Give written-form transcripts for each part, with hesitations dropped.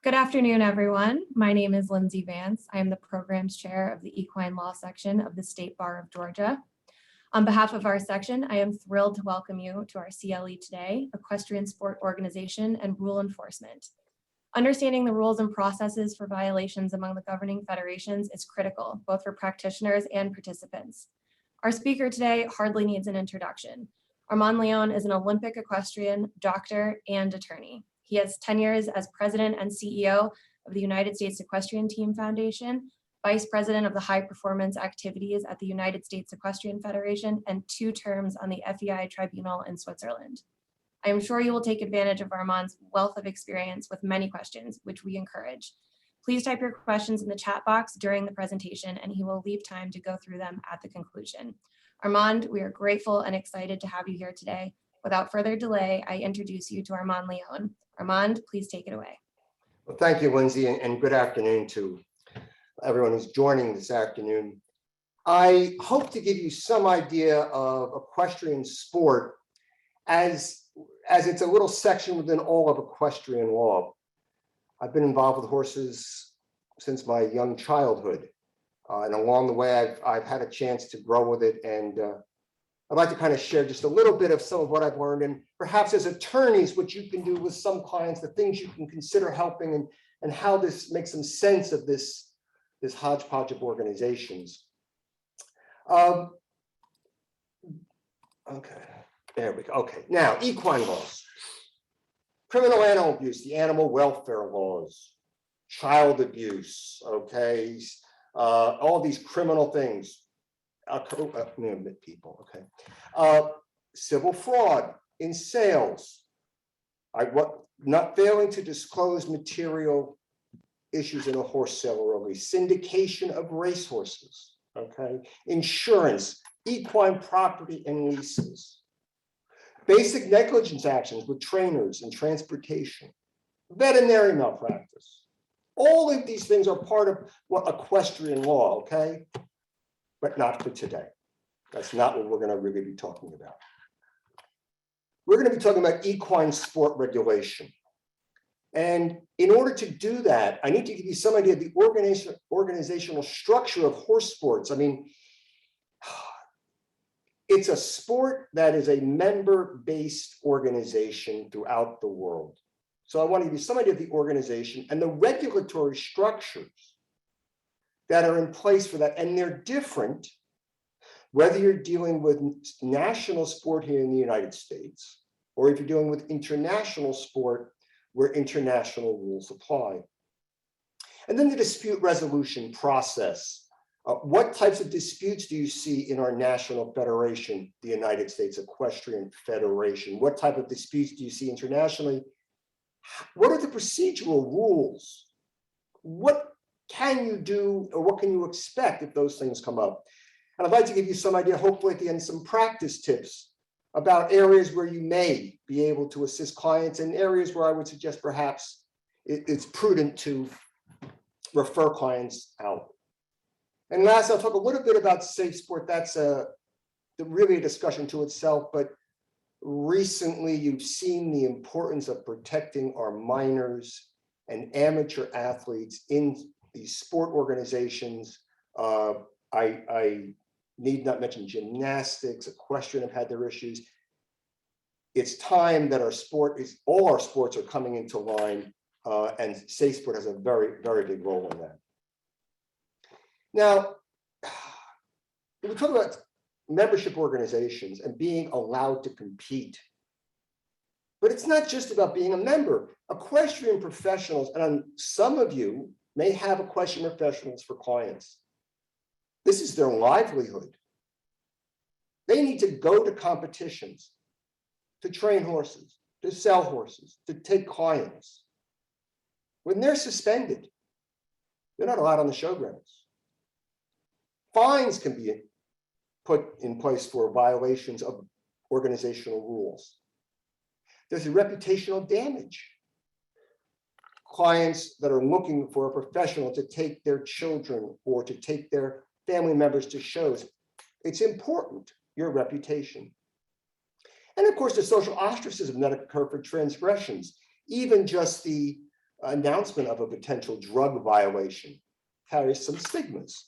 Good afternoon, everyone. My name is Lindsay Vance. I am the Programs Chair of the Equine Law Section of the State Bar of Georgia. On behalf of our section, I am thrilled to welcome you to our CLE today, Equestrian Sport Organization and Rule Enforcement. Understanding the rules and processes for violations among the governing federations is critical, both for practitioners and participants. Our speaker today hardly needs an introduction. Armand Leon is an Olympic equestrian, doctor, and attorney. He has tenures as president and CEO of the United States Equestrian Team Foundation, vice president of the high performance activities at the United States Equestrian Federation, and 2 terms on the FEI Tribunal in Switzerland. I am sure you will take advantage of Armand's wealth of experience with many questions, which we encourage. Please type your questions in the chat box during the presentation, and he will leave time to go through them at the conclusion. Armand, we are grateful and excited to have you here today. Without further delay, I introduce you to Armand Leon. Armand, please take it away. Well, thank you, Lindsay, and good afternoon to everyone who's joining this afternoon. I hope to give you some idea of equestrian sport as it's a little section within all of equestrian law. I've been involved with horses since my young childhood, and along the way, I've had a chance to grow with it, and I'd like to kind of share just a little bit of some of what I've learned, and perhaps as attorneys, what you can do with some clients, the things you can consider helping, and how this makes some sense of this hodgepodge of organizations. Okay, there we go. Okay, now equine laws, criminal animal abuse, the animal welfare laws, child abuse, okay, all these criminal things. People, okay. Civil fraud in sales, not failing to disclose material issues in a horse sale or release, syndication of racehorses, okay, insurance, equine property and leases, basic negligence actions with trainers and transportation, veterinary malpractice. All of these things are part of what equestrian law, okay? But not for today. That's not what we're going to really be talking about. We're going to be talking about equine sport regulation. And in order to do that, I need to give you some idea of the organizational structure of horse sports. I mean, it's a sport that is a member-based organization throughout the world. So I want to give you some idea of the organization and the regulatory structures that are in place for that, and they're different whether you're dealing with national sport here in the United States or if you're dealing with international sport where international rules apply. And then the dispute resolution process. What types of disputes do you see in our national federation, the United States Equestrian Federation? What type of disputes do you see internationally? What are the procedural rules? What can you do, or what can you expect if those things come up? And I'd like to give you some idea, hopefully at the end, some practice tips about areas where you may be able to assist clients and areas where I would suggest perhaps it's prudent to refer clients out. And last, I'll talk a little bit about safe sport. That's really a discussion to itself, but recently you've seen the importance of protecting our minors and amateur athletes in these sport organizations. I need not mention gymnastics, equestrian have had their issues. It's time that all our sports are coming into line, and safe sport has a very, very big role in that. Now, we talk about membership organizations and being allowed to compete. But it's not just about being a member. Equestrian professionals, and some of you may have equestrian professionals for clients. This is their livelihood. They need to go to competitions, to train horses, to sell horses, to take clients. When they're suspended, they're not allowed on the showgrounds. Fines can be put in place for violations of organizational rules. There's a reputational damage. Clients that are looking for a professional to take their children or to take their family members to shows, it's important, your reputation. And of course, the social ostracism that occur for transgressions, even just the announcement of a potential drug violation carries some stigmas.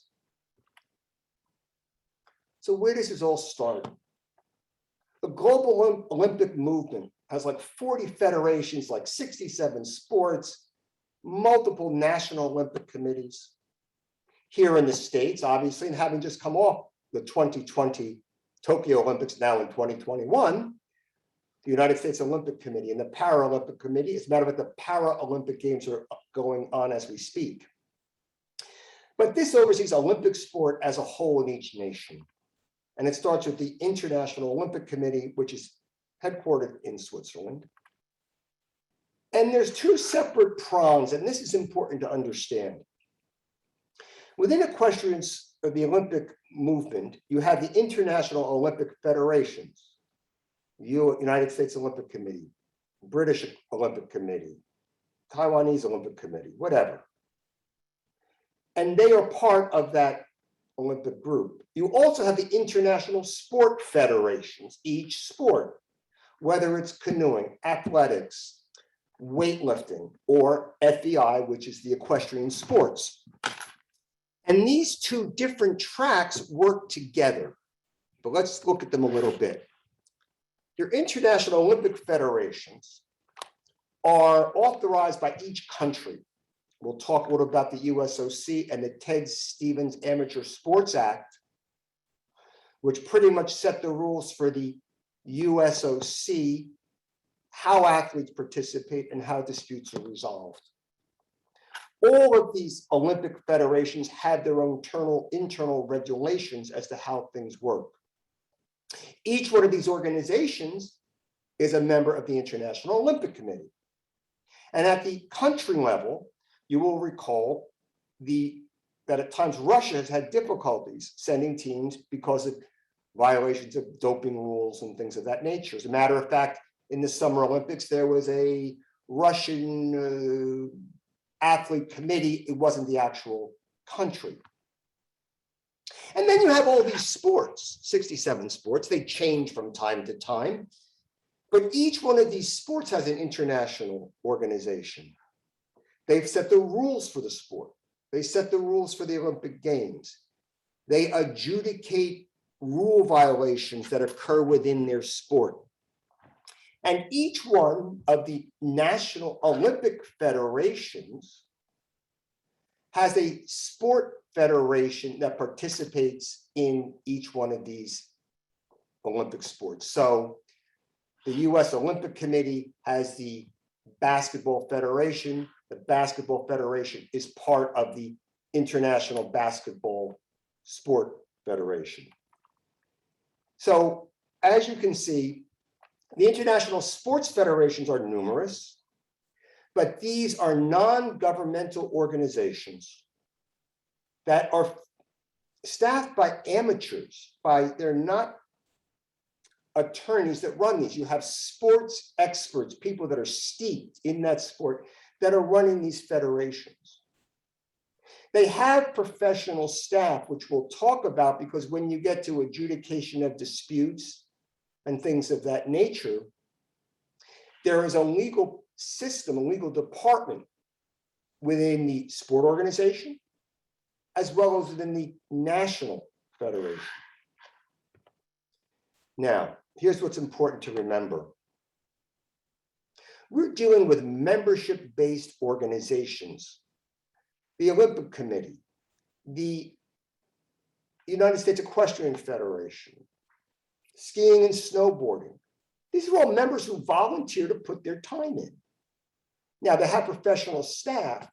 So where does this all start? The global Olympic movement has like 40 federations, like 67 sports, multiple national Olympic committees. Here in the States, obviously, and having just come off the 2020 Tokyo Olympics, now in 2021, the United States Olympic Committee and the Paralympic Committee, as a matter of fact, the Paralympic Games are going on as we speak. But this oversees Olympic sport as a whole in each nation. And it starts with the International Olympic Committee, which is headquartered in Switzerland. And there's two separate prongs, and this is important to understand. Within equestrians of the Olympic movement, you have the International Olympic Federations, United States Olympic Committee, British Olympic Committee, Taiwanese Olympic Committee, whatever. And they are part of that Olympic group. You also have the international sport federations, each sport, whether it's canoeing, athletics, weightlifting, or FEI, which is the equestrian sports. And these two different tracks work together. But let's look at them a little bit. Your international Olympic federations are authorized by each country. We'll talk a little about the USOC and the Ted Stevens Amateur Sports Act, which pretty much set the rules for the USOC, how athletes participate and how disputes are resolved. All of these Olympic federations have their own internal regulations as to how things work. Each one of these organizations is a member of the International Olympic Committee. And at the country level, you will recall that at times Russia has had difficulties sending teams because of violations of doping rules and things of that nature. As a matter of fact, in the Summer Olympics, there was a Russian athlete committee. It wasn't the actual country. And then you have all these sports, 67 sports. They change from time to time. But each one of these sports has an international organization. They've set the rules for the sport. They set the rules for the Olympic Games. They adjudicate rule violations that occur within their sport. And each one of the national Olympic federations has a sport federation that participates in each one of these Olympic sports. So the US Olympic Committee has the Basketball Federation. The Basketball Federation is part of the International Basketball Sport Federation. So as you can see, the international sports federations are numerous, but these are non-governmental organizations that are staffed by amateurs, they're not attorneys that run these. You have sports experts, people that are steeped in that sport that are running these federations. They have professional staff, which we'll talk about, because when you get to adjudication of disputes and things of that nature, there is a legal system, a legal department within the sport organization, as well as within the national federation. Now, here's what's important to remember. We're dealing with membership-based organizations. The Olympic Committee, the United States Equestrian Federation, skiing and snowboarding. These are all members who volunteer to put their time in. Now, they have professional staff,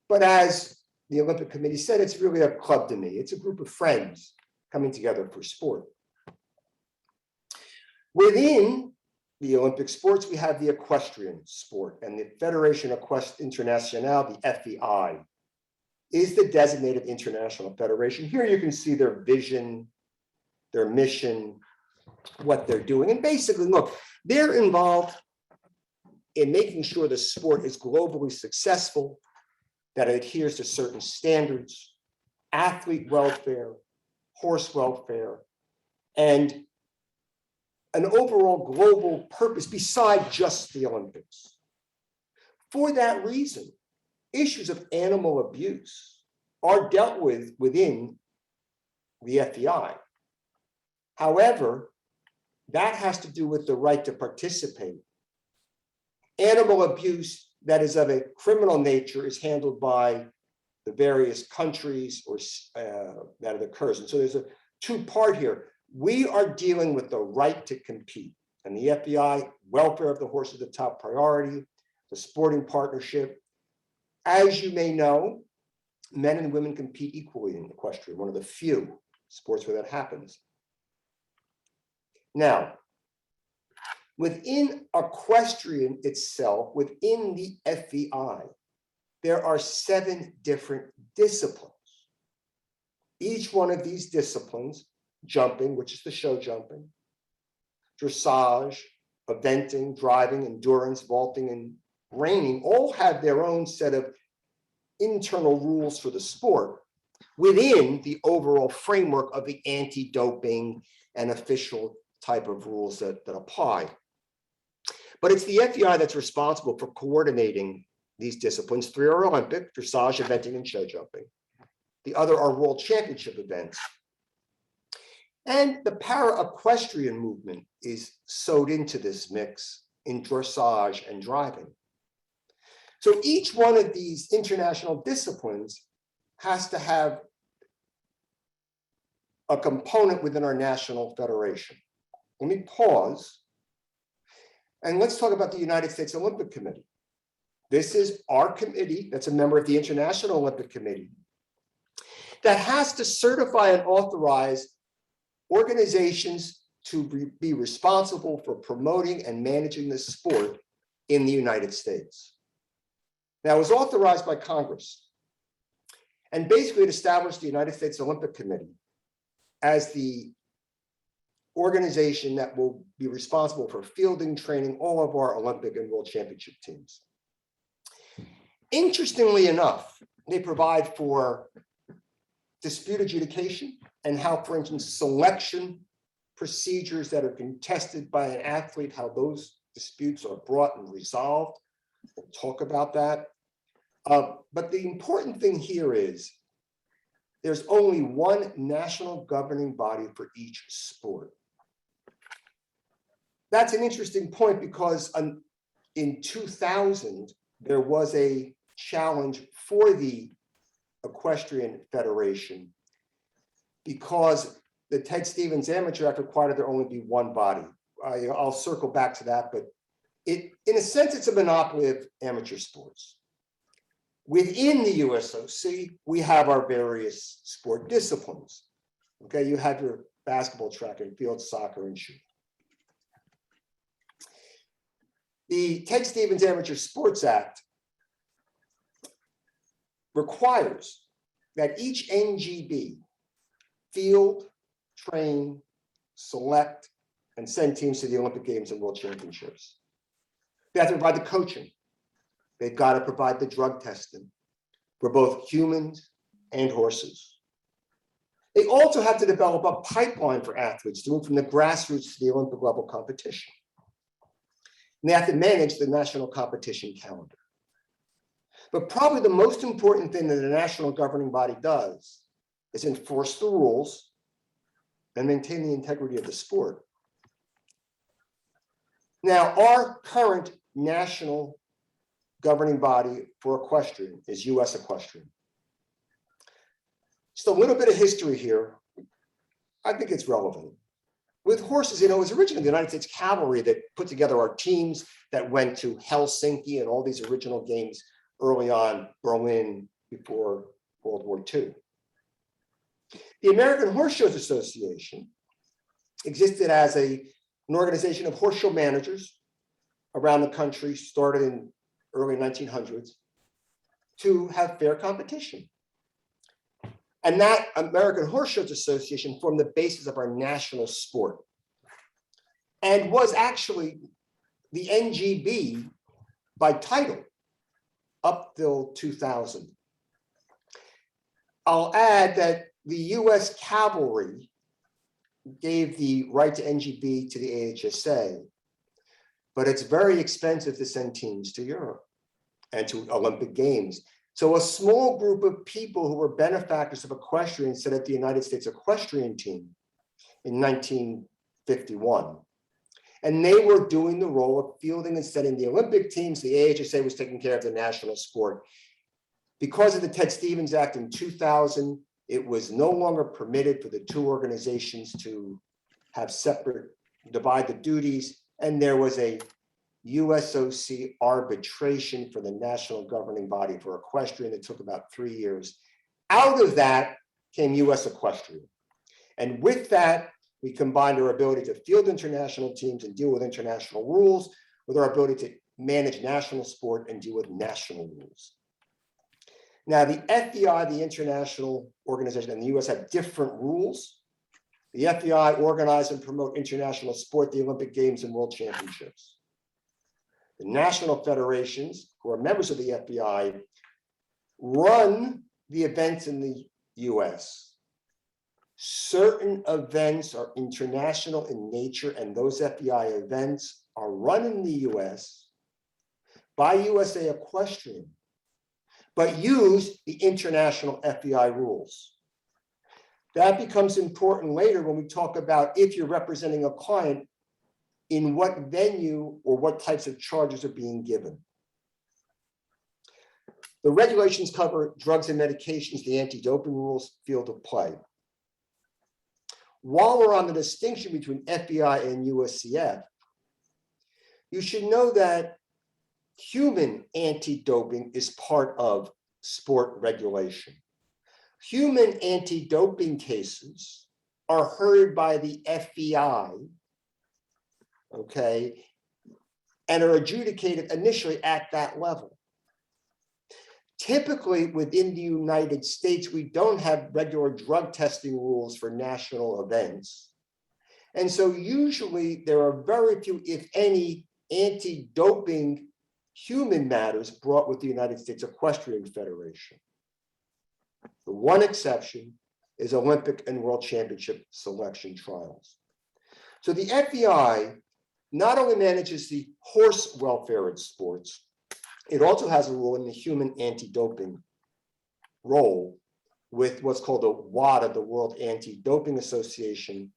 but as the Olympic Committee said, it's really a club to me. It's a group of friends coming together for sport. Within the Olympic sports, we have the equestrian sport, and the Fédération Équestre Internationale, the FEI, is the designated international federation. Here you can see their vision, their mission, what they're doing. And basically, look, they're involved in making sure the sport is globally successful, that it adheres to certain standards, athlete welfare, horse welfare, and an overall global purpose beside just the Olympics. For that reason, issues of animal abuse are dealt with within the FEI. However, that has to do with the right to participate. Animal abuse that is of a criminal nature is handled by the various countries or that it occurs. And so there's a two-part here. We are dealing with the right to compete, and the FEI, welfare of the horse is the top priority, the sporting partnership. As you may know, men and women compete equally in equestrian, one of the few sports where that happens. Now, within equestrian itself, within the FEI, there are 7 different disciplines. Each one of these disciplines, jumping, which is the show jumping, dressage, eventing, driving, endurance, vaulting, and reining, all have their own set of internal rules for the sport within the overall framework of the anti-doping and official type of rules that apply. But it's the FEI that's responsible for coordinating these disciplines. 3 are Olympic: dressage, eventing, and show jumping. The other are world championship events. And the para-equestrian movement is sewed into this mix in dressage and driving. So each one of these international disciplines has to have a component within our national federation. Let me pause, and let's talk about the United States Olympic Committee. This is our committee that's a member of the International Olympic Committee that has to certify and authorize organizations to be responsible for promoting and managing this sport in the United States. Now, it was authorized by Congress, and basically it established the United States Olympic Committee as the organization that will be responsible for fielding, training all of our Olympic and World Championship teams. Interestingly enough, they provide for dispute adjudication and how, for instance, selection procedures that are contested by an athlete, how those disputes are brought and resolved. We'll talk about that. But the important thing here is there's only one national governing body for each sport. That's an interesting point because in 2000, there was a challenge for the Equestrian Federation because the Ted Stevens Amateur Act required there only be one body. I'll circle back to that, but in a sense, it's a monopoly of amateur sports. Within the USOC, we have our various sport disciplines. Okay, you have your basketball, track and field, soccer, and shooting. The Ted Stevens Amateur Sports Act requires that each NGB field, train, select, and send teams to the Olympic Games and World Championships. They have to provide the coaching. They've got to provide the drug testing for both humans and horses. They also have to develop a pipeline for athletes to move from the grassroots to the Olympic level competition. And they have to manage the national competition calendar. But probably the most important thing that the national governing body does is enforce the rules and maintain the integrity of the sport. Now, our current national governing body for equestrian is US Equestrian. Just a little bit of history here. I think it's relevant. With horses, it was originally the United States Cavalry that put together our teams that went to Helsinki and all these original games early on, Berlin, before World War II. The American Horse Shows Association existed as an organization of horse show managers around the country, started in early 1900s, to have fair competition. And that American Horse Shows Association formed the basis of our national sport and was actually the NGB by title up till 2000. I'll add that the US Cavalry gave the right to NGB to the AHSA, but it's very expensive to send teams to Europe. and to Olympic Games. So a small group of people who were benefactors of equestrian set up the United States Equestrian Team in 1951. And they were doing the role of fielding and setting the Olympic teams. The AHSA was taking care of the national sport. Because of the Ted Stevens Act in 2000, it was no longer permitted for the two organizations to have separate, divide the duties. And there was a USOC arbitration for the national governing body for equestrian that took about 3 years. Out of that came US Equestrian. And with that, we combined our ability to field international teams and deal with international rules with our ability to manage national sport and deal with national rules. Now, the FEI, the international organization, and the US have different rules. The FEI organize and promote international sport, the Olympic Games and World Championships. The national federations, who are members of the FEI, run the events in the US. Certain events are international in nature, and those FEI events are run in the US by USA Equestrian, but use the international FEI rules. That becomes important later when we talk about if you're representing a client, in what venue or what types of charges are being given. The regulations cover drugs and medications, the anti-doping rules, field of play. While we're on the distinction between FEI and USCF, you should know that human anti-doping is part of sport regulation. Human anti-doping cases are heard by the FEI, okay, and are adjudicated initially at that level. Typically, within the United States, we don't have regular drug testing rules for national events. And so usually there are very few, if any, anti-doping human matters brought with the United States Equestrian Federation. The one exception is Olympic and World Championship selection trials. So the FEI not only manages the horse welfare in sports, it also has a role in the human anti-doping role with what's called the WADA, the World Anti-Doping Association,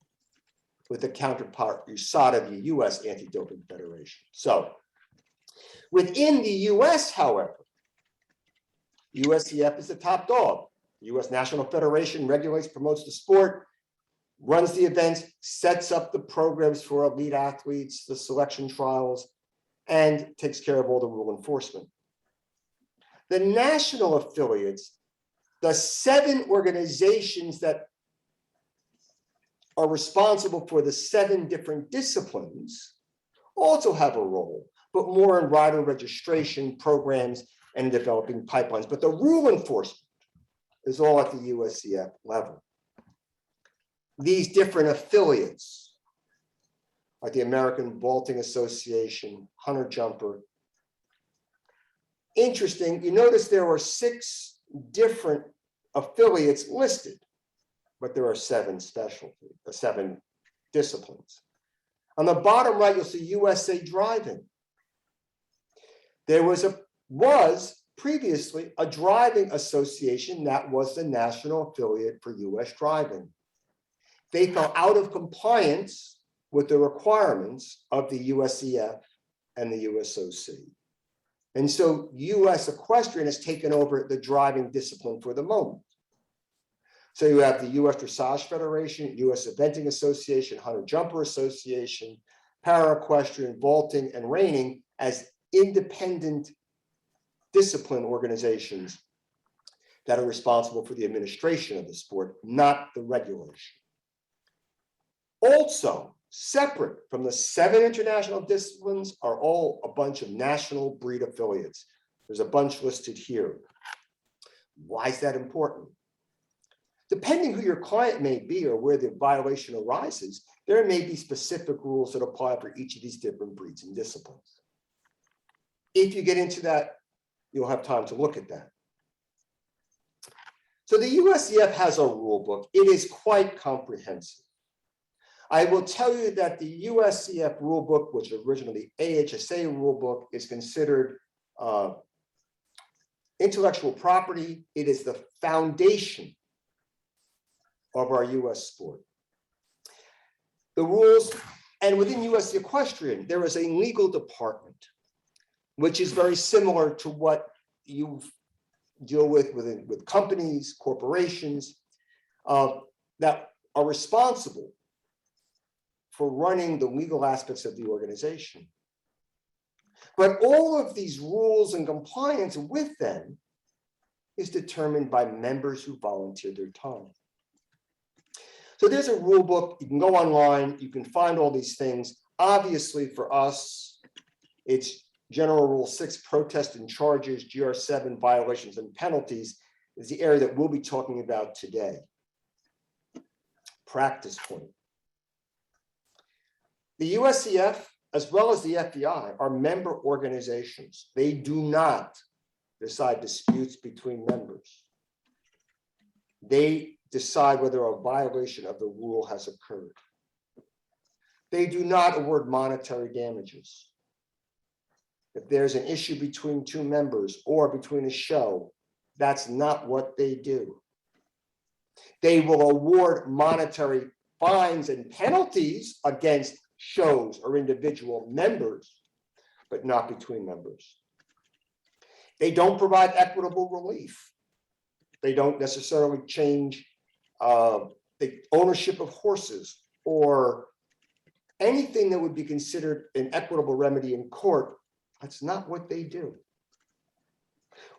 with the counterpart USADA, the US Anti-Doping Federation. So within the US, however, USCF is the top dog. The US National Federation regulates, promotes the sport, runs the events, sets up the programs for elite athletes, the selection trials, and takes care of all the rule enforcement. The national affiliates, the 7 organizations that are responsible for the 7 different disciplines, also have a role, but more in rider registration programs and developing pipelines. But the rule enforcement is all at the USCF level. These different affiliates, like the American Vaulting Association, Hunter Jumper. Interesting, you notice there are 6 different affiliates listed, but there are 7 specialties, 7 disciplines. On the bottom right, you'll see USA Driving. There was previously a driving association that was the national affiliate for US Driving. They fell out of compliance with the requirements of the USCF and the USOC. And so US Equestrian has taken over the driving discipline for the moment. So you have the US Dressage Federation, US Eventing Association, Hunter Jumper Association, Para Equestrian, Vaulting, and Reining as independent discipline organizations that are responsible for the administration of the sport, not the regulation. Also, separate from the 7 international disciplines are all a bunch of national breed affiliates. There's a bunch listed here. Why is that important? Depending who your client may be or where the violation arises, there may be specific rules that apply for each of these different breeds and disciplines. If you get into that, you'll have time to look at that. So the USCF has a rule book. It is quite comprehensive. I will tell you that the USCF rulebook, which originally AHSA rulebook, is considered intellectual property, it is the foundation of our US sport. The rules, and within US Equestrian, there is a legal department, which is very similar to what you deal with companies, corporations, that are responsible for running the legal aspects of the organization. But all of these rules and compliance with them is determined by members who volunteer their time. So there's a rule book. You can go online. You can find all these things. Obviously, for us, it's General Rule 6, protest and charges, GR7, violations and penalties, is the area that we'll be talking about today. Practice point. The USEF, as well as the FEI, are member organizations. They do not decide disputes between members. They decide whether a violation of the rule has occurred. They do not award monetary damages. If there's an issue between two members or between a show, that's not what they do. They will award monetary fines and penalties against shows or individual members, but not between members. They don't provide equitable relief. They don't necessarily change the ownership of horses or anything that would be considered an equitable remedy in court. That's not what they do.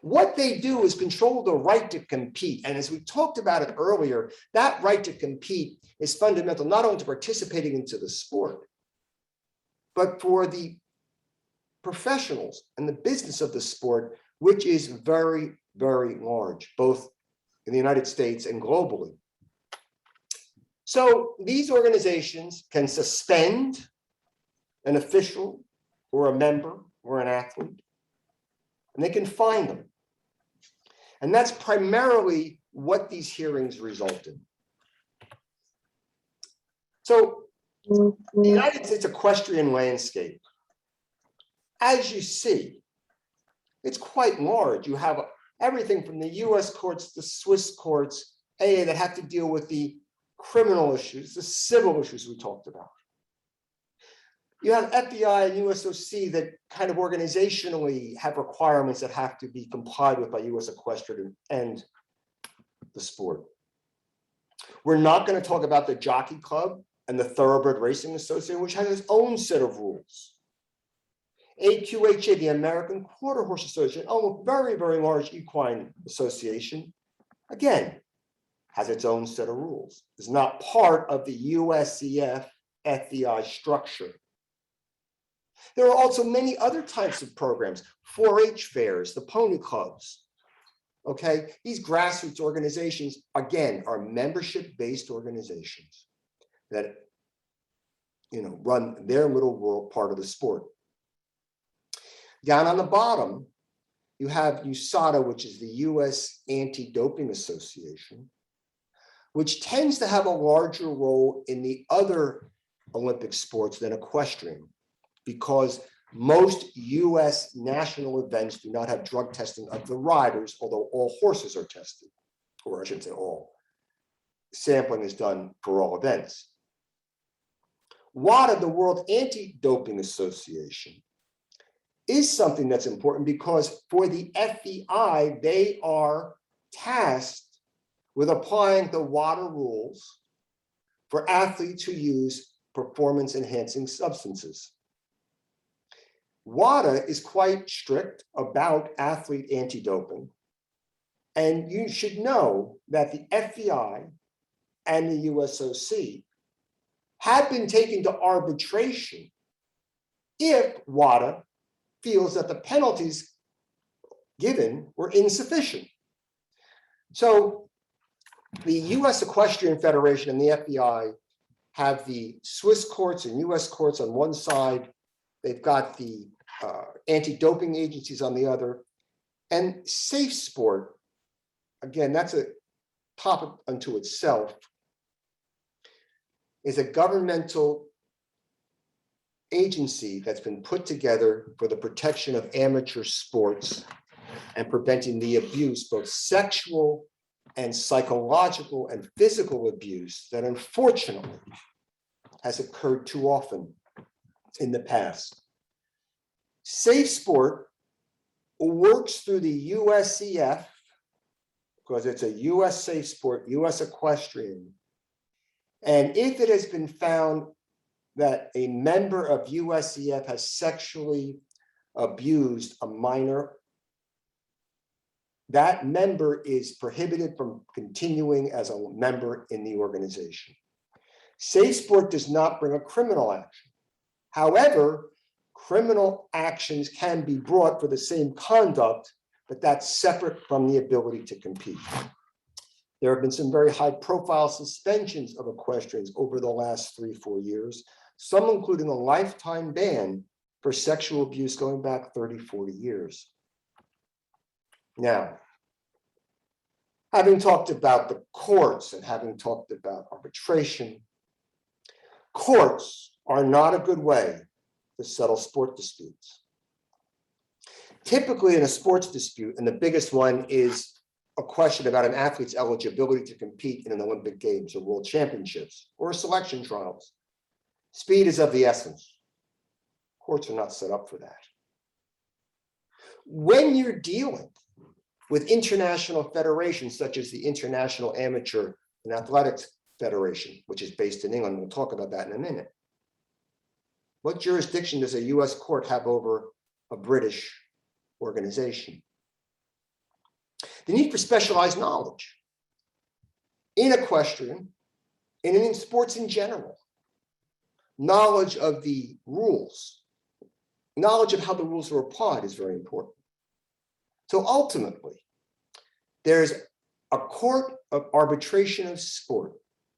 What they do is control the right to compete. And as we talked about it earlier, that right to compete is fundamental, not only to participating into the sport, but for the professionals and the business of the sport, which is very, very large, both in the United States and globally. So these organizations can suspend an official or a member or an athlete, and they can fine them. And that's primarily what these hearings result in. So the United States equestrian landscape, as you see, it's quite large. You have everything from the US courts, the Swiss courts, AA, that have to deal with the criminal issues, the civil issues we talked about. You have FEI and USOC that kind of organizationally have requirements that have to be complied with by US Equestrian and the sport. We're not going to talk about the Jockey Club and the Thoroughbred Racing Association, which has its own set of rules. AQHA, the American Quarter Horse Association, a very, very large equine association, again, has its own set of rules. It's not part of the USEF FEI structure. There are also many other types of programs, 4-H fairs, the pony clubs. Okay, these grassroots organizations, again, are membership-based organizations that, run their little world part of the sport. Down on the bottom, you have USADA, which is the US Anti-Doping Association, which tends to have a larger role in the other Olympic sports than equestrian, because most US national events do not have drug testing of the riders, although all horses are tested, or I shouldn't say all. Sampling is done for all events. WADA, the World Anti-Doping Association, is something that's important because for the FEI, they are tasked with applying the WADA rules for athletes who use performance-enhancing substances. WADA is quite strict about athlete anti-doping, and you should know that the FEI and the USOC have been taken to arbitration if WADA feels that the penalties given were insufficient. So the US Equestrian Federation and the FEI have the Swiss courts and US courts on one side. They've got the anti-doping agencies on the other. And safe sport, again, that's a topic unto itself, is a governmental agency that's been put together for the protection of amateur sports and preventing the abuse, both sexual and psychological and physical abuse that unfortunately has occurred too often in the past. Safe Sport works through the USEF, because it's a US Safe Sport, US Equestrian. And if it has been found that a member of USEF has sexually abused a minor, that member is prohibited from continuing as a member in the organization. Safe Sport does not bring a criminal action. However, criminal actions can be brought for the same conduct, but that's separate from the ability to compete. There have been some very high-profile suspensions of equestrians over the last 3-4 years, some including a lifetime ban for sexual abuse going back 30-40 years. Now, having talked about the courts and having talked about arbitration, courts are not a good way to settle sport disputes. Typically in a sports dispute, and the biggest one is a question about an athlete's eligibility to compete in an Olympic Games or World Championships or selection trials, speed is of the essence. Courts are not set up for that. When you're dealing with international federations such as the International Amateur and Athletics Federation, which is based in England, we'll talk about that in a minute. What jurisdiction does a US court have over a British organization? The need for specialized knowledge in equestrian and in sports in general. Knowledge of the rules, knowledge of how the rules are applied is very important. So ultimately, there's a court of arbitration of sport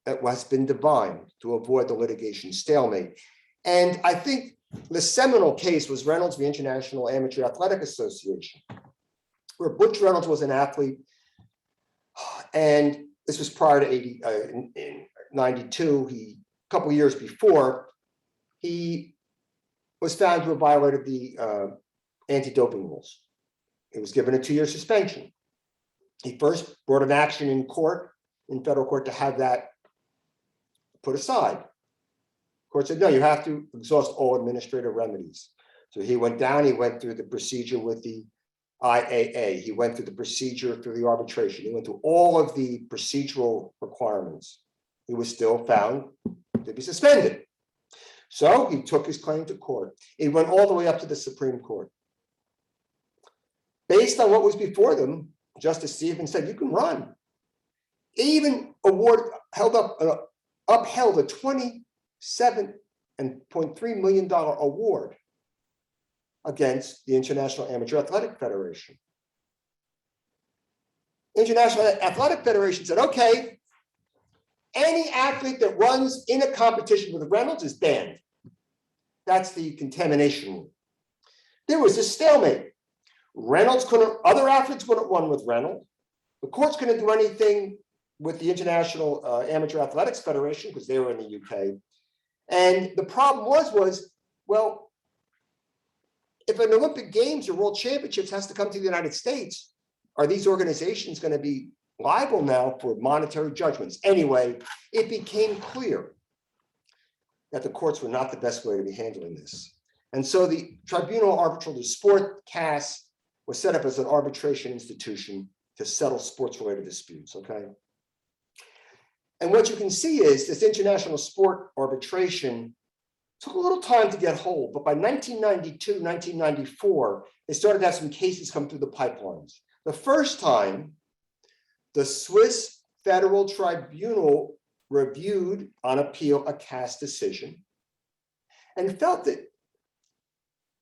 that has been designed to avoid the litigation stalemate. And I think the seminal case was Reynolds v. International Amateur Athletic Association, where Butch Reynolds was an athlete, and this was prior to 92. A couple of years before, he was found to have violated the anti-doping rules. He was given a 2-year suspension. He first brought an action in court, in federal court, to have that put aside. Court said, no, you have to exhaust all administrative remedies. So he went down, he went through the procedure with the IAA, he went through the procedure through the arbitration, he went through all of the procedural requirements. He was still found to be suspended. So he took his claim to court. It went all the way up to the Supreme Court. Based on what was before them, Justice Stevens said, you can run. He even upheld a $27.3 million award against the International Amateur Athletic Federation. International Athletic Federation said, okay, any athlete that runs in a competition with Reynolds is banned. That's the contamination rule. There was a stalemate. Reynolds couldn't, other athletes couldn't run with Reynolds. The courts couldn't do anything with the International Amateur Athletics Federation because they were in the UK. And the problem was, well, if an Olympic Games or World Championships has to come to the United States, are these organizations going to be liable now for monetary judgments? Anyway, it became clear that the courts were not the best way to be handling this. And so the Tribunal Arbitral of Sport, CAS, was set up as an arbitration institution to settle sports-related disputes, okay? And what you can see is this international sport arbitration took a little time to get hold, but by 1992, 1994, they started to have some cases come through the pipelines. The first time, the Swiss Federal Tribunal reviewed on appeal a CAS decision and felt that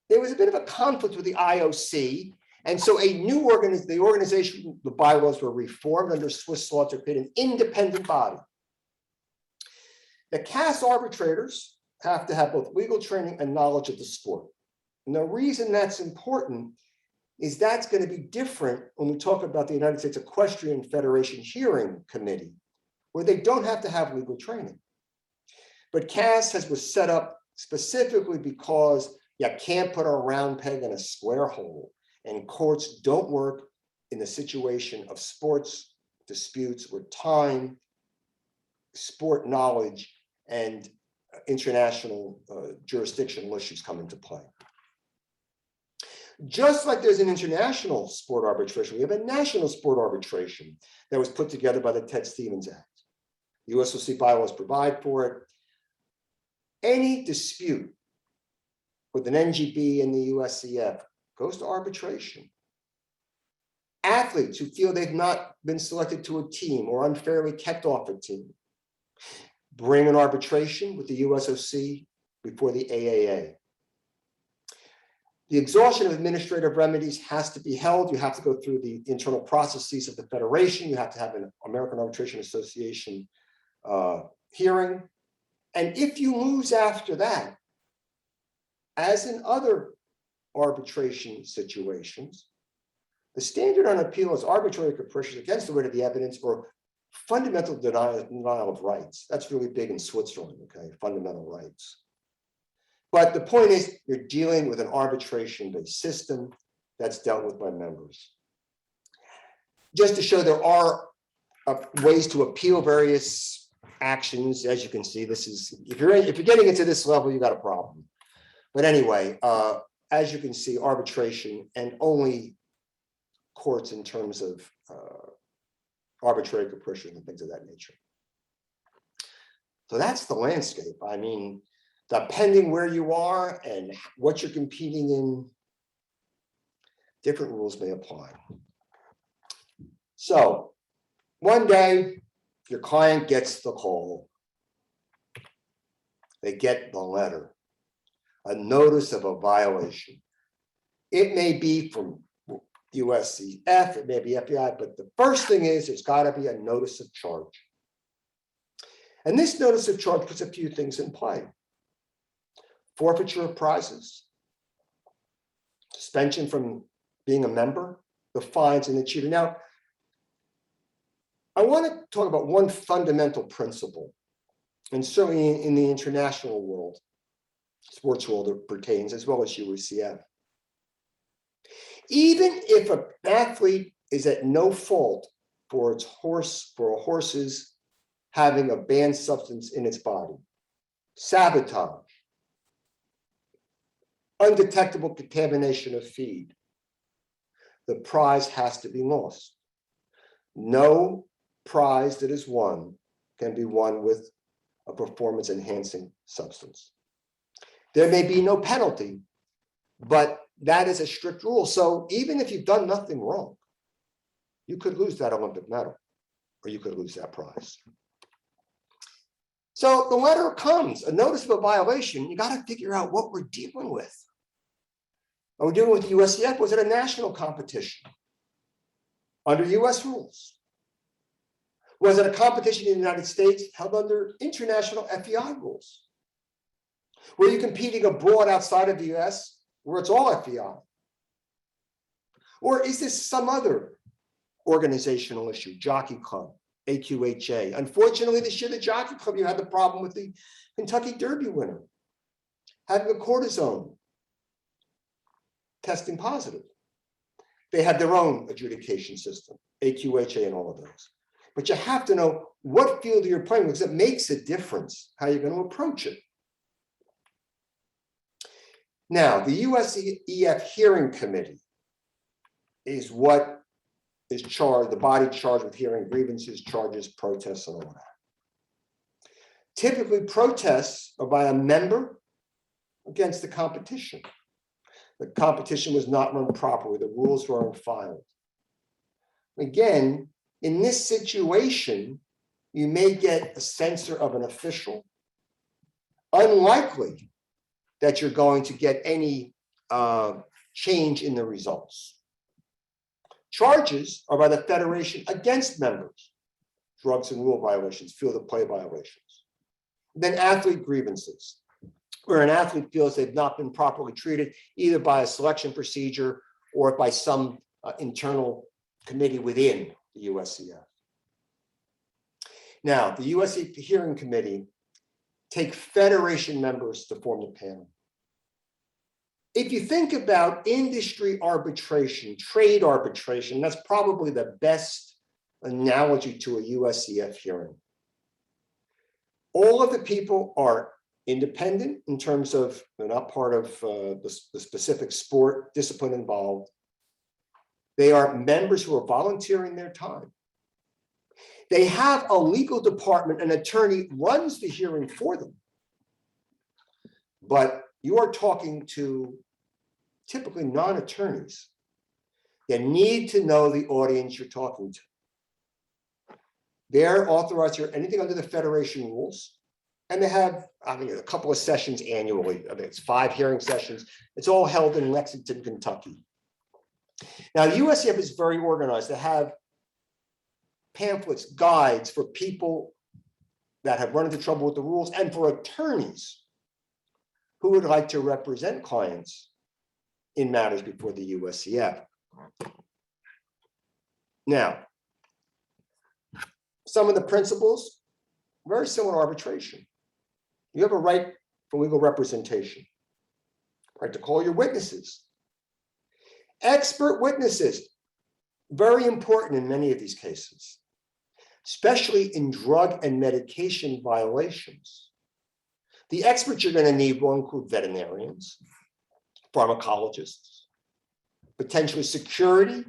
there was a bit of a conflict with the IOC. And so a new organization, the bylaws were reformed under Swiss law to create an independent body. The CAS arbitrators have to have both legal training and knowledge of the sport. And the reason that's important is that's going to be different when we talk about the United States Equestrian Federation Hearing Committee, where they don't have to have legal training. But CAS was set up specifically because you can't put a round peg in a square hole. And courts don't work in the situation of sports disputes where time, sport knowledge, and international jurisdictional issues come into play. Just like there's an international sport arbitration, we have a national sport arbitration that was put together by the Ted Stevens Act. The USOC bylaws provide for it. Any dispute with an NGB and the USEF goes to arbitration. Athletes who feel they've not been selected to a team or unfairly kept off a team bring an arbitration with the USOC before the AAA. The exhaustion of administrative remedies has to be held. You have to go through the internal processes of the federation. You have to have an American Arbitration Association hearing. And if you lose after that, as in other arbitration situations, the standard on appeal is arbitrary capricious against the weight of the evidence or fundamental denial of rights. That's really big in Switzerland, okay, fundamental rights. But the point is, you're dealing with an arbitration-based system that's dealt with by members. Just to show there are ways to appeal various actions, as you can see, this is, if you're getting into this level, you got a problem. But anyway, as you can see, arbitration and only courts in terms of arbitrary capricious and things of that nature. So that's the landscape. I mean, depending where you are and what you're competing in, different rules may apply. So one day, your client gets the call. They get the letter, a notice of a violation. It may be from USEF, it may be FEI, but the first thing is there's got to be a notice of charge. And this notice of charge puts a few things in play. Forfeiture of prizes, suspension from being a member, the fines, and the cheater. Now, I want to talk about one fundamental principle, and certainly in the international world, sports world it pertains, as well as USEF. Even if an athlete is at no fault for a horse's having a banned substance in its body, sabotage, undetectable contamination of feed, the prize has to be lost. No prize that is won can be won with a performance enhancing substance. There may be no penalty, but that is a strict rule. So even if you've done nothing wrong, you could lose that Olympic medal or you could lose that prize. So the letter comes, a notice of a violation. You got to figure out what we're dealing with. Are we dealing with the USEF? Was it a national competition under US rules? Was it a competition in the United States held under international FEI rules? Were you competing abroad outside of the US where it's all FEI? Or is this some other organizational issue, jockey club, AQHA? Unfortunately, this year, the jockey club, you had the problem with the Kentucky Derby winner having a cortisone testing positive. They have their own adjudication system, AQHA and all of those. But you have to know what field you're playing because it makes a difference how you're going to approach it. Now, the USEF hearing committee is what is charged, the body charged with hearing grievances, charges, protests, and all that. Typically, protests are by a member against the competition. The competition was not run properly. The rules were unfiled. Again, in this situation, you may get a censor of an official. Unlikely that you're going to get any change in the results. Charges are by the federation against members, drugs and rule violations, field of play violations. Then athlete grievances, where an athlete feels they've not been properly treated, either by a selection procedure or by some internal committee within the USEF. Now, the USEF hearing committee take federation members to form the panel. if you think about industry arbitration, trade arbitration, that's probably the best analogy to a USEF hearing. All of the people are independent in terms of they're not part of the specific sport discipline involved. They are members who are volunteering their time. They have a legal department, an attorney runs the hearing for them. But you are talking to typically non-attorneys that need to know the audience you're talking to. They're authorized to hear anything under the Federation rules. And they have, I mean, a couple of sessions annually. I mean, it's 5 hearing sessions. It's all held in Lexington, Kentucky. Now, the USEF is very organized. They have pamphlets, guides for people that have run into trouble with the rules and for attorneys who would like to represent clients in matters before the USEF. Now, some of the principles, very similar to arbitration. You have a right for legal representation, right to call your witnesses. Expert witnesses, very important in many of these cases, especially in drug and medication violations. The experts you're going to need will include veterinarians, pharmacologists, potentially security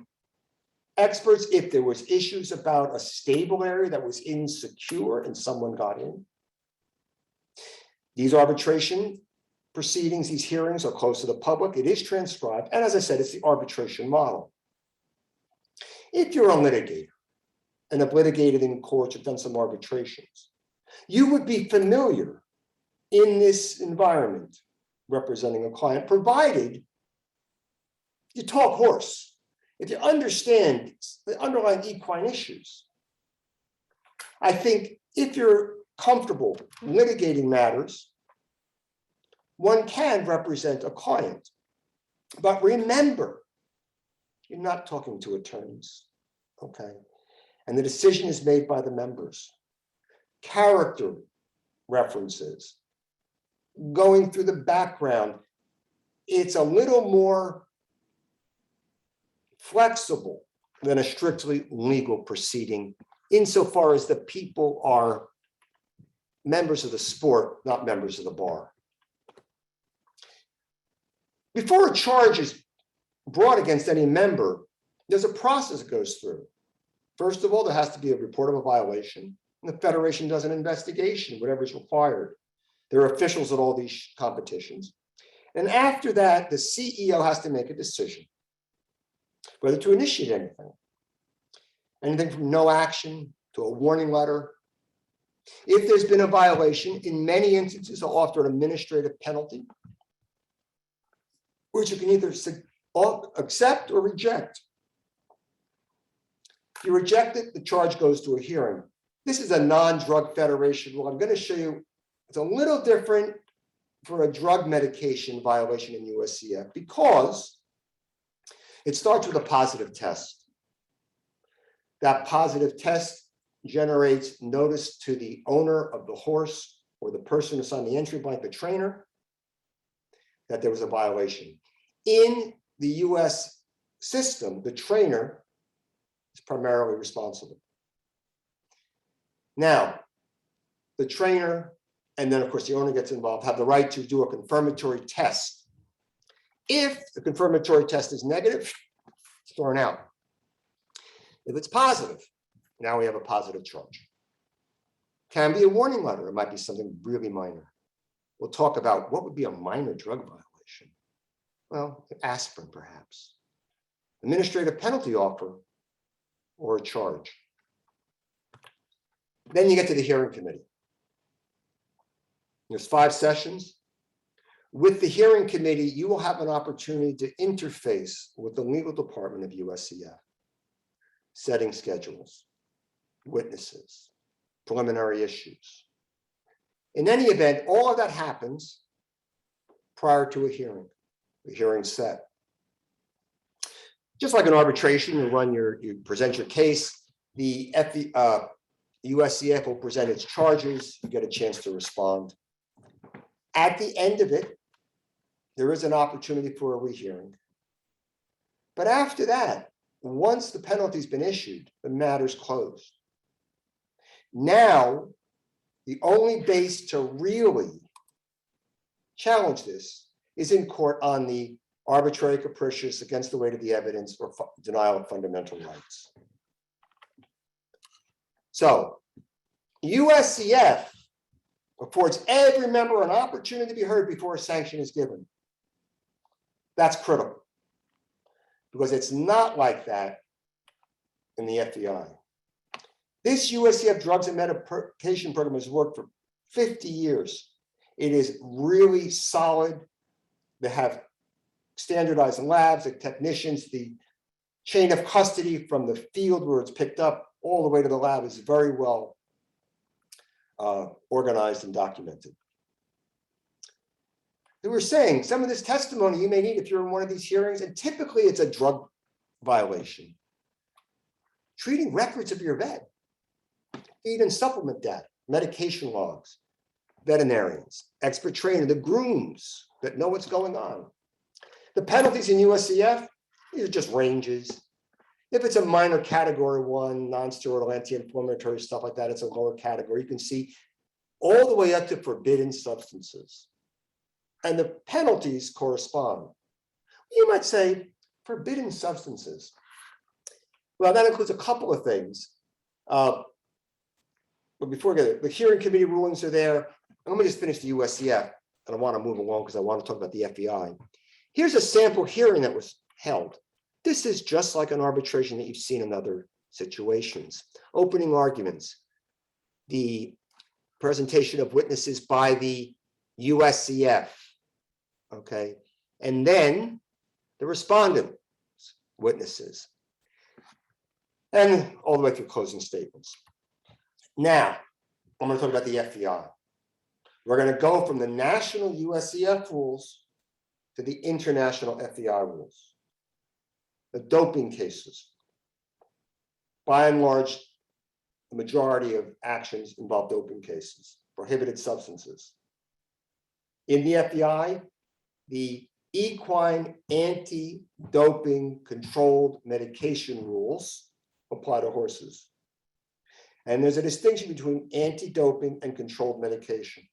experts if there was issues about a stable area that was insecure and someone got in. These arbitration proceedings, these hearings are close to the public. It is transcribed. And as I said, it's the arbitration model. If you're a litigator and have litigated in courts, have done some arbitrations, you would be familiar in this environment representing a client, provided you talk horse. If you understand the underlying equine issues. I think if you're comfortable litigating matters, one can represent a client. But remember, you're not talking to attorneys, okay? And the decision is made by the members. Character references, going through the background, it's a little more flexible than a strictly legal proceeding insofar as the people are members of the sport, not members of the bar. Before a charge is brought against any member, there's a process that goes through. First of all, there has to be a report of a violation, and the Federation does an investigation, whatever is required. There are officials at all these competitions. And after that, the CEO has to make a decision whether to initiate anything. Anything from no action to a warning letter. If there's been a violation, in many instances, they'll offer an administrative penalty, which you can either accept or reject. If you reject it, the charge goes to a hearing. This is a non-drug federation rule. I'm going to show you, it's a little different for a drug medication violation in USCF because it starts with a positive test. That positive test generates notice to the owner of the horse or the person who signed the entry blank, the trainer, that there was a violation. In the US system, the trainer is primarily responsible. Now, the trainer, and then of course the owner gets involved, have the right to do a confirmatory test. If the confirmatory test is negative, it's thrown out. If it's positive, now we have a positive charge. Can be a warning letter. It might be something really minor. We'll talk about what would be a minor drug violation. Well, aspirin, perhaps. Administrative penalty offer or a charge. Then you get to the hearing committee. There's 5 sessions. With the hearing committee, you will have an opportunity to interface with the legal department of USCF, setting schedules, witnesses, preliminary issues. In any event, all of that happens prior to a hearing set. Just like an arbitration, you present your case, the USCF will present its charges, you get a chance to respond. At the end of it, there is an opportunity for a rehearing. But after that, once the penalty's been issued, the matter's closed. Now, the only base to really challenge this is in court on the arbitrary, capricious, against the weight of the evidence, or denial of fundamental rights. So, USEF affords every member an opportunity to be heard before a sanction is given. That's critical, because it's not like that in the FEI. This USEF drugs and medication program has worked for 50 years. It is really solid. They have standardized labs, the technicians, the chain of custody from the field where it's picked up all the way to the lab is very well organized and documented. We were saying some of this testimony you may need if you're in one of these hearings, and typically it's a drug violation. Treating records of your vet, feed and supplement data, medication logs, veterinarians, expert training, the grooms that know what's going on. The penalties in USEF, these are just ranges. If it's a minor category 1, non-steroidal anti-inflammatory stuff like that, it's a lower category. You can see all the way up to forbidden substances. And the penalties correspond. You might say, forbidden substances. Well, that includes a couple of things. But before we get it, the hearing committee rulings are there. Let me just finish the USEF, and I want to move along because I want to talk about the FEI. Here's a sample hearing that was held. This is just like an arbitration that you've seen in other situations. Opening arguments, the presentation of witnesses by the USEF, okay? And then the respondent witnesses, and all the way through closing statements. Now, I'm going to talk about the FEI. We're going to go from the national USEF rules to the international FEI rules. The doping cases, by and large, the majority of actions involve doping cases, prohibited substances. In the FEI, the equine anti-doping controlled medication rules apply to horses. And there's a distinction between anti-doping and controlled medication.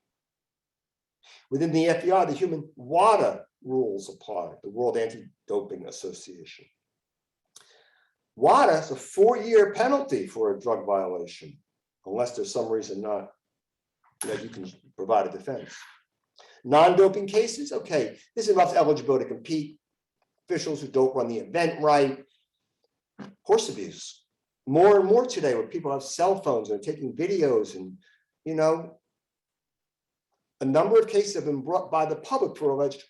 Within the FEI, the human WADA rules apply, the World Anti-Doping Association. WADA is a 4-year penalty for a drug violation, unless there's some reason not that you can provide a defense. Non-doping cases, okay, this involves eligibility to compete, officials who don't run the event right, horse abuse. More and more today, where people have cell phones and are taking videos, and a number of cases have been brought by the public for alleged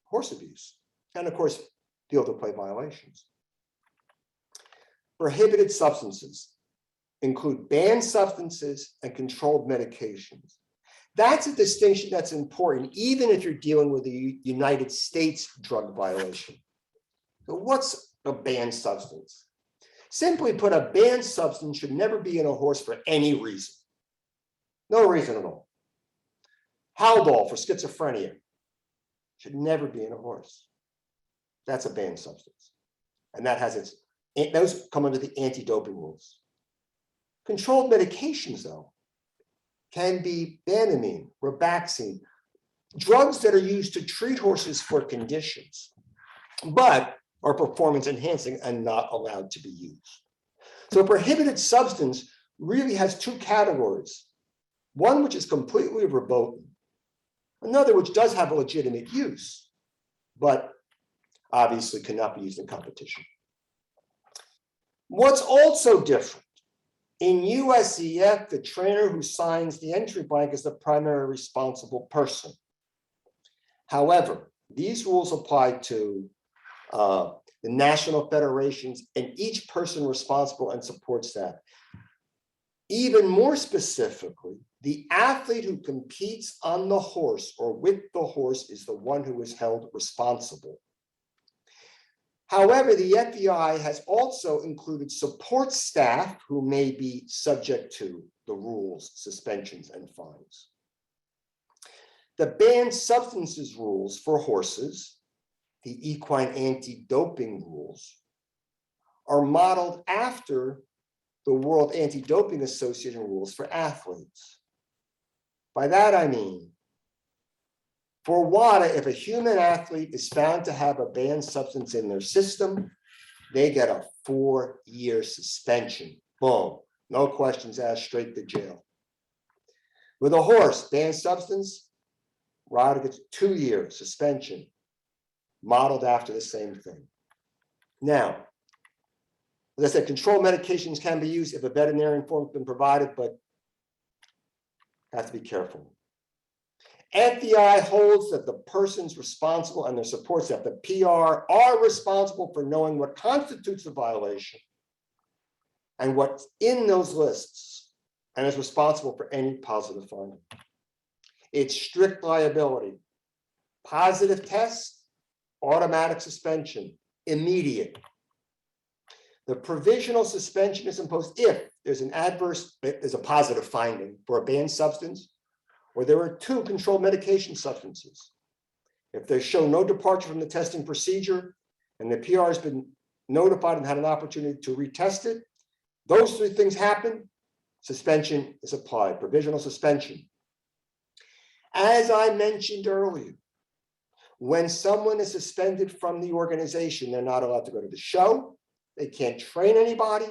horse abuse, and of course, field of play violations. Prohibited substances include banned substances and controlled medications. That's a distinction that's important, even if you're dealing with a United States drug violation. So what's a banned substance? Simply put, a banned substance should never be in a horse for any reason. No reason at all. Haldol for schizophrenia should never be in a horse. That's a banned substance. And that has its, those come under the anti-doping rules. Controlled medications, though, can be Banamine, Robaxine, drugs that are used to treat horses for conditions, but are performance enhancing and not allowed to be used. So a prohibited substance really has two categories. One which is completely verboten, another which does have a legitimate use, but obviously cannot be used in competition. What's also different, in USEF, the trainer who signs the entry blank is the primary responsible person. However, these rules apply to the national federations and each person responsible and support staff. Even more specifically, the athlete who competes on the horse or with the horse is the one who is held responsible. However, the FEI has also included support staff who may be subject to the rules, suspensions, and fines. The banned substances rules for horses, the equine anti-doping rules, are modeled after the World Anti-Doping Association rules for athletes. By that I mean, for WADA, if a human athlete is found to have a banned substance in their system, they get a 4-year suspension. Boom, no questions asked, straight to jail. With a horse, banned substance, WADA gets 2-year suspension, modeled after the same thing. Now, as I said, controlled medications can be used if a veterinarian form has been provided, but have to be careful. FEI holds that the persons responsible and their support staff, the PR, are responsible for knowing what constitutes a violation and what's in those lists, and is responsible for any positive finding. It's strict liability. Positive test, automatic suspension, immediate. The provisional suspension is imposed if there's a positive finding for a banned substance, or there are 2 controlled medication substances. If they show no departure from the testing procedure and the PR has been notified and had an opportunity to retest it, those 3 things happen, suspension is applied, provisional suspension. As I mentioned earlier, when someone is suspended from the organization, they're not allowed to go to the show. They can't train anybody.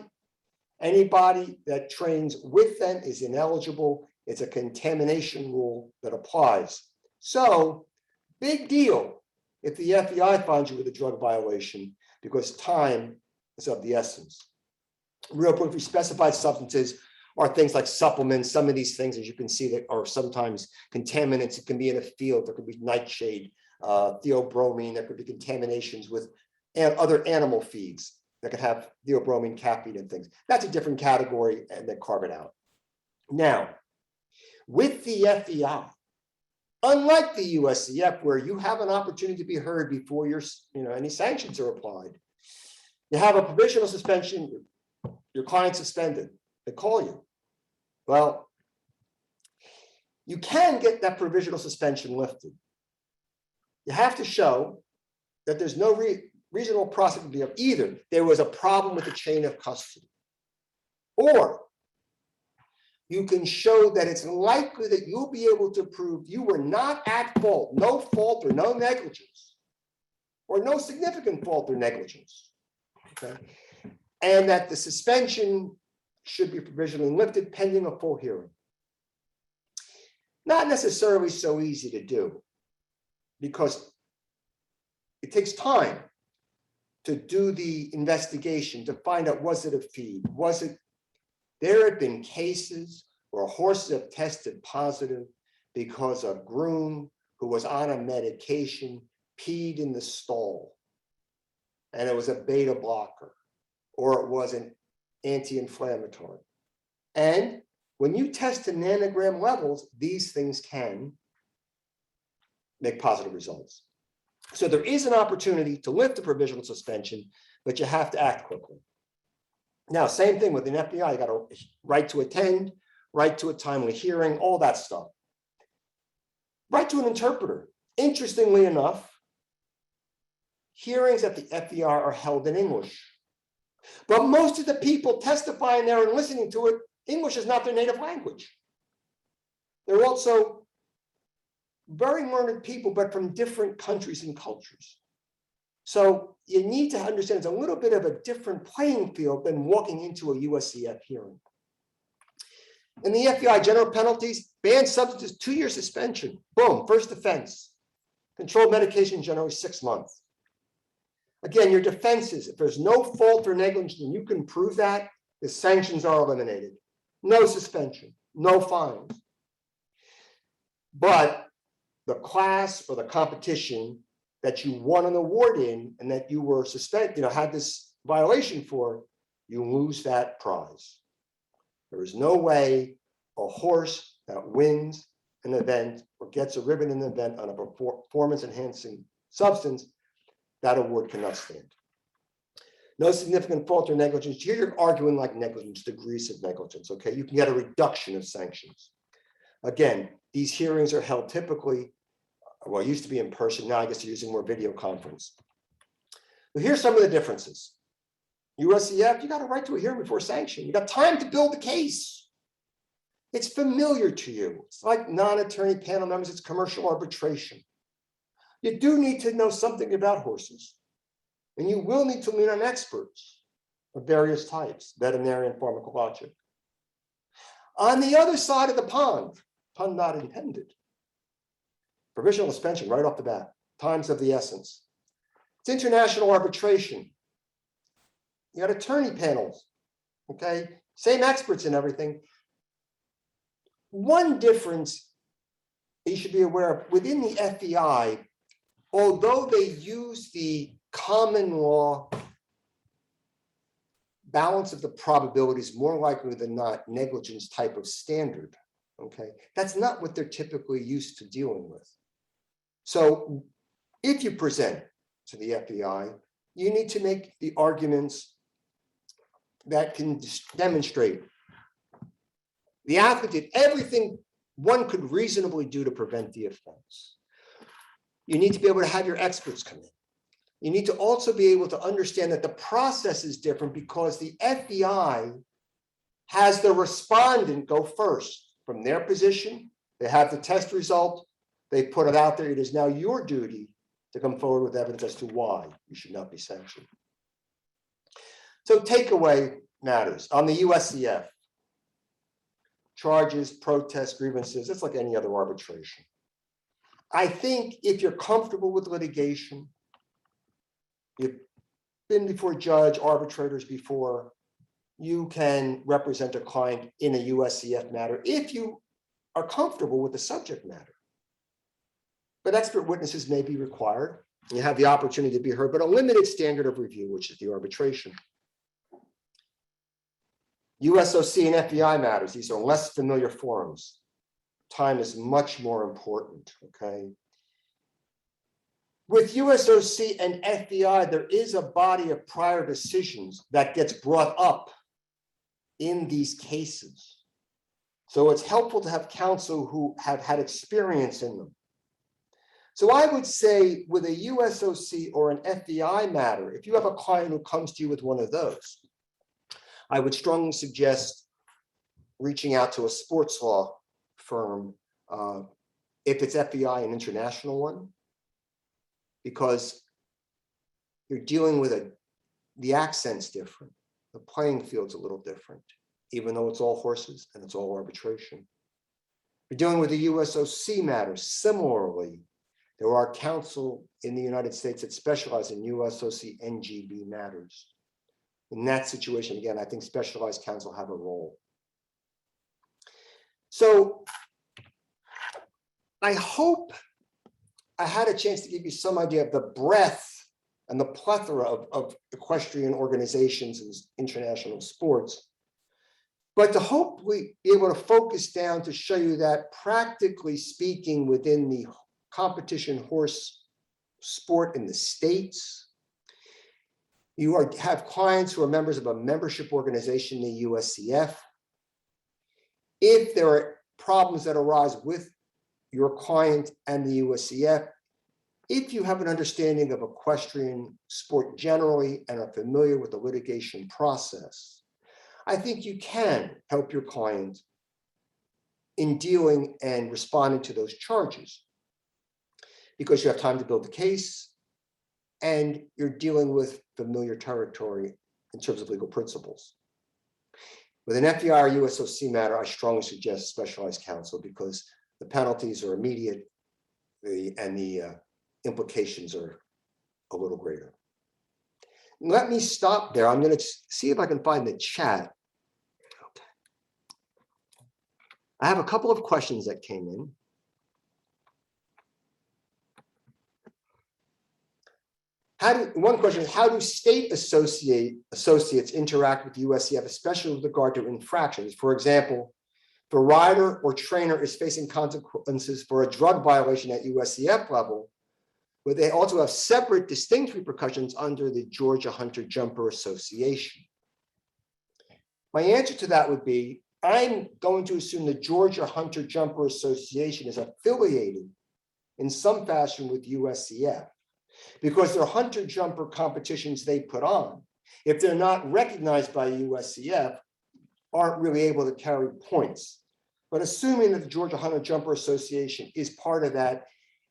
Anybody that trains with them is ineligible. It's a contamination rule that applies. So, big deal if the FEI finds you with a drug violation, because time is of the essence. Real quickly, specified substances are things like supplements. Some of these things, as you can see, that are sometimes contaminants. It can be in a field. There could be nightshade, theobromine. There could be contaminations with other animal feeds that could have theobromine, caffeine, and things. That's a different category, and they carve it out. Now, with the FEI, unlike the USEF, where you have an opportunity to be heard before any sanctions are applied, you have a provisional suspension. Your client suspended. They call you. Well, you can get that provisional suspension lifted. You have to show that there's no reasonable prospect of either there was a problem with the chain of custody, or you can show that it's likely that you'll be able to prove you were not at fault, no fault or no negligence, or no significant fault or negligence, okay? And that the suspension should be provisionally lifted pending a full hearing. Not necessarily so easy to do, because it takes time to do the investigation to find out, was it a feed? There have been cases where horses have tested positive because a groom who was on a medication peed in the stall, and it was a beta blocker, or it was an anti-inflammatory. And when you test to nanogram levels, these things can make positive results. So there is an opportunity to lift the provisional suspension, but you have to act quickly. Now, same thing with an FEI, you got a right to attend, right to a timely hearing, all that stuff. Right to an interpreter. Interestingly enough, hearings at the FEI are held in English. But most of the people testifying there and listening to it, English is not their native language. They're also very learned people, but from different countries and cultures. So you need to understand it's a little bit of a different playing field than walking into a USEF hearing. In the FEI, general penalties, banned substances, 2-year suspension. Boom, first offense. Controlled medication, generally 6 months. Again, your defenses, if there's no fault or negligence and you can prove that, the sanctions are eliminated. No suspension, no fines. But the class or the competition that you won an award in and that you were suspended, had this violation for, you lose that prize. There is no way a horse that wins an event or gets a ribbon in an event on a performance-enhancing substance, that award cannot stand. No significant fault or negligence. Here you're arguing like negligence, degrees of negligence, okay? You can get a reduction of sanctions. Again, these hearings are held typically, well, it used to be in person, now I guess they're using more video conference. But here's some of the differences. USEF, you got a right to a hearing before sanction. You got time to build the case. It's familiar to you. It's like non-attorney panel members, it's commercial arbitration. You do need to know something about horses, and you will need to lean on experts of various types, veterinarian, pharmacologic. On the other side of the pond, pun not intended, provisional suspension right off the bat, time's of the essence. It's international arbitration. You got attorney panels, okay? Same experts and everything. One difference you should be aware of, within the FEI, although they use the common law balance of the probabilities, more likely than not negligence type of standard, okay? That's not what they're typically used to dealing with. So if you present to the FEI, you need to make the arguments that can demonstrate the athlete did everything one could reasonably do to prevent the offense. You need to be able to have your experts come in. You need to also be able to understand that the process is different because the FEI has the respondent go first. From their position, they have the test result, they put it out there. It is now your duty to come forward with evidence as to why you should not be sanctioned. So takeaway matters. On the USEF, charges, protests, grievances, it's like any other arbitration. I think if you're comfortable with litigation, you've been before judge, arbitrators before, you can represent a client in a USEF matter if you are comfortable with the subject matter. But expert witnesses may be required. You have the opportunity to be heard, but a limited standard of review, which is the arbitration. USOC and FEI matters. These are less familiar forums. Time is much more important, okay? With USOC and FEI, there is a body of prior decisions that gets brought up in these cases. So it's helpful to have counsel who have had experience in them. So I would say with a USOC or an FEI matter, if you have a client who comes to you with one of those, I would strongly suggest reaching out to a sports law firm, if it's FEI, an international one, because you're dealing with the accent's different. The playing field's a little different, even though it's all horses and it's all arbitration. You're dealing with the USOC matter. Similarly, there are counsel in the United States that specialize in USOC NGB matters. In that situation, again, I think specialized counsel have a role. So I hope I had a chance to give you some idea of the breadth and the plethora of equestrian organizations and international sports, but to hopefully be able to focus down to show you that practically speaking within the competition horse sport in the States, you have clients who are members of a membership organization, the USEF. If there are problems that arise with your client and the USEF, if you have an understanding of equestrian sport generally and are familiar with the litigation process, I think you can help your client in dealing and responding to those charges because you have time to build the case and you're dealing with familiar territory in terms of legal principles. With an FEI or USOC matter, I strongly suggest specialized counsel because the penalties are immediate and the implications are a little greater. Let me stop there. I'm going to see if I can find the chat. Okay. I have a couple of questions that came in. One question is, how do state associates interact with USEF, especially with regard to infractions? For example, if a rider or trainer is facing consequences for a drug violation at USEF level, but they also have separate distinct repercussions under the Georgia Hunter Jumper Association. My answer to that would be, I'm going to assume the Georgia Hunter Jumper Association is affiliated in some fashion with USEF, because their hunter jumper competitions they put on, if they're not recognized by USEF, aren't really able to carry points. But assuming that the Georgia Hunter Jumper Association is part of that,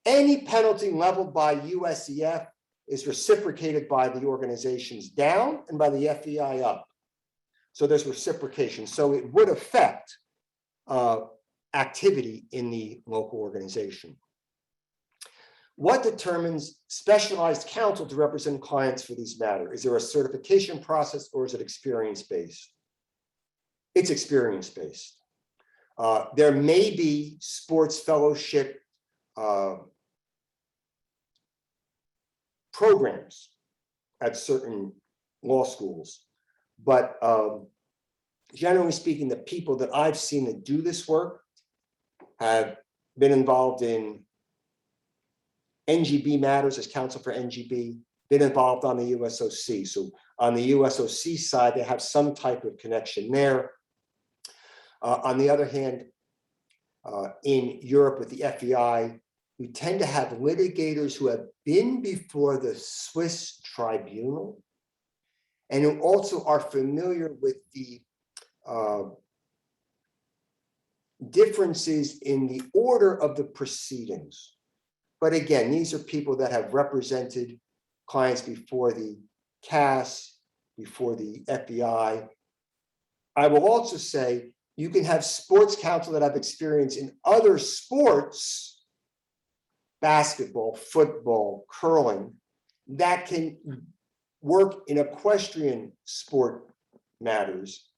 any penalty leveled by USEF is reciprocated by the organizations down and by the FEI up. So there's reciprocation. So it would affect activity in the local organization. What determines specialized counsel to represent clients for these matters? Is there a certification process or is it experience-based? It's experience-based. There may be sports fellowship programs at certain law schools, but generally speaking, the people that I've seen that do this work have been involved in NGB matters as counsel for NGB, been involved on the USOC. So on the USOC side, they have some type of connection there. On the other hand, in Europe with the FEI, we tend to have litigators who have been before the Swiss tribunal and who also are familiar with the differences in the order of the proceedings. But again, these are people that have represented clients before the CAS, before the FEI. I will also say you can have sports counsel that have experience in other sports, basketball, football, curling, that can work in equestrian sport matters,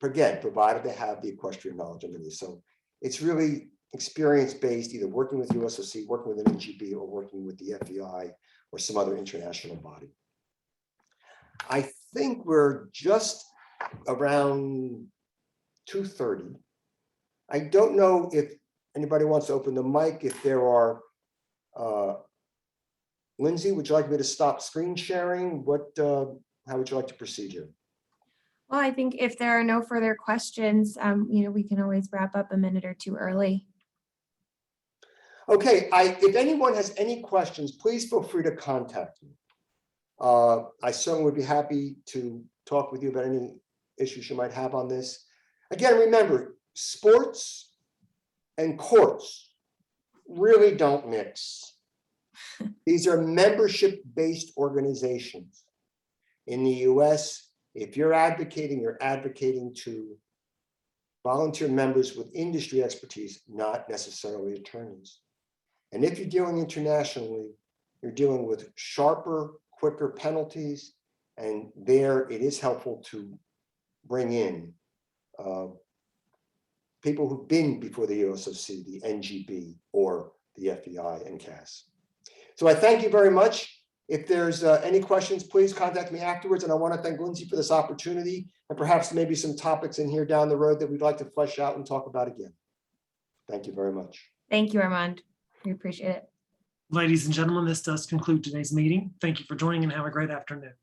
again, provided they have the equestrian knowledge under this. So it's really experience-based, either working with USOC, working with an NGB, or working with the FEI or some other international body. I think we're just around 2:30. I don't know if anybody wants to open the mic. If there are, Lindsay, would you like me to stop screen sharing? How would you like to proceed here? Well, I think if there are no further questions, we can always wrap up a minute or two early. Okay, if anyone has any questions, please feel free to contact me. I certainly would be happy to talk with you about any issues you might have on this. Again, remember, sports and courts really don't mix. These are membership-based organizations. In the US, if you're advocating to volunteer members with industry expertise, not necessarily attorneys. And if you're dealing internationally, you're dealing with sharper, quicker penalties, and there it is helpful to bring in people who've been before the USOC, the NGB, or the FEI and CAS. So I thank you very much. If there's any questions, please contact me afterwards. And I want to thank Lindsay for this opportunity, and perhaps maybe some topics in here down the road that we'd like to flesh out and talk about again. Thank you very much. Thank you, Armand. We appreciate it. Ladies and gentlemen, this does conclude today's meeting. Thank you for joining and have a great afternoon.